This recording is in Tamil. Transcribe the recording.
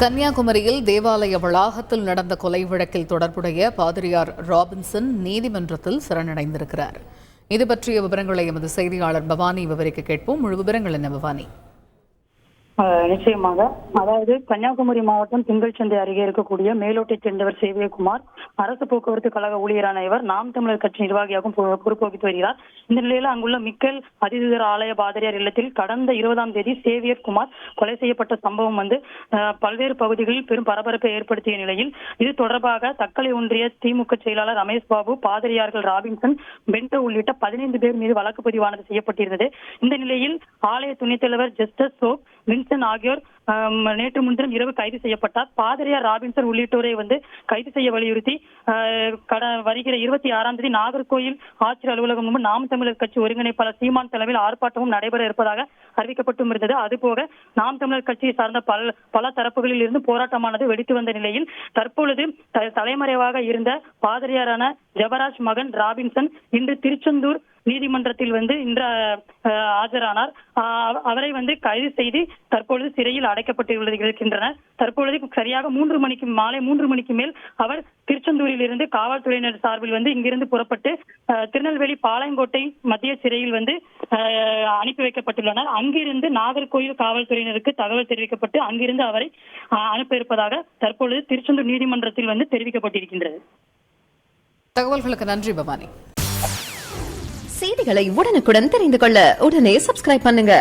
கன்னியாகுமரியில் தேவாலய வளாகத்தில் நடந்த கொலை வழக்கில் தொடர்புடைய பாதிரியார் ராபின்சன் நீதிமன்றத்தில் சரணடைந்திருக்கிறார். இது பற்றிய விவரங்களை எமது செய்தியாளர் பவானி விவரிக்க கேட்போம். முழு விவரங்கள் என்ன பவானி? நிச்சயமாக. அதாவது கன்னியாகுமரி மாவட்டம் திங்கள்சந்தை அருகே இருக்கக்கூடிய மேலோட்டை சேர்ந்தவர் சேவியகுமார் அரசு போக்குவரத்து கழக ஊழியரான இவர் நாம் தமிழர் கட்சி நிர்வாகியாகவும் பொறுப்பு வகித்து வருகிறார். இந்த நிலையில அங்குள்ள மிக்கல் அதிதூதர் ஆலய பாதிரியார் இல்லத்தில் கடந்த 20ஆம் தேதி சேவியர் குமார் கொலை செய்யப்பட்ட சம்பவம் பல்வேறு பகுதிகளில் பெரும் பரபரப்பை ஏற்படுத்திய நிலையில் இது தொடர்பாக தக்கலை ஒன்றிய திமுக செயலாளர் ரமேஷ் பாபு, பாதிரியார்கள் ராபின்சன், பென்டோ உள்ளிட்ட 15 பேர் மீது வழக்கு பதிவானது செய்யப்பட்டிருந்தது. இந்த நிலையில் ஆலய துணைத் தலைவர் ஜஸ்டஸ் சோப் வின்சன் ஆகியோர் நேற்று முன்தினம் இரவு கைது செய்யப்பட்டார். பாதிரியார் ராபின்சன் உள்ளிட்டோரை கைது செய்ய வலியுறுத்தி வருகிற 26ஆம் தேதி நாகர்கோயில் ஆட்சியர் அலுவலகம் முன்பு நாம் தமிழர் கட்சி ஒருங்கிணைப்பாளர் சீமான் தலைமையில் ஆர்ப்பாட்டமும் நடைபெற இருப்பதாக அறிவிக்கப்பட்டும் இருந்தது. அதுபோக நாம் தமிழர் கட்சியை சார்ந்த பல தரப்புகளில் இருந்து போராட்டமானது வெடித்து வந்த நிலையில் தற்பொழுது தலைமறைவாக இருந்த பாதிரியாரான ஜெபராஜ் மகன் ராபின்சன் இன்று திருச்செந்தூர் நீதிமன்றத்தில் இன்று ஆஜரானார். அவரை கைது செய்து தற்பொழுது சிறையில் அடைக்கப்பட்டிருக்கின்றனர். தற்பொழுது சரியாக மாலை 3 மணிக்கு மேல் அவர் திருச்செந்தூரில் இருந்து காவல்துறையினர் சார்பில் இங்கிருந்து புறப்பட்டு திருநெல்வேலி பாளையங்கோட்டை மத்திய சிறையில் அனுப்பி வைக்கப்பட்டுள்ளனர். அங்கிருந்து நாகர்கோயில் காவல்துறையினருக்கு தகவல் தெரிவிக்கப்பட்டு அங்கிருந்து அவரை அனுப்ப இருப்பதாக தற்பொழுது திருச்செந்தூர் நீதிமன்றத்தில் தெரிவிக்கப்பட்டிருக்கின்றது. தகவல்களுக்கு நன்றி பவானி. செய்திகளை உடனுக்குடன் தெரிந்து கொள்ள உடனே சப்ஸ்கிரைப் பண்ணுங்க.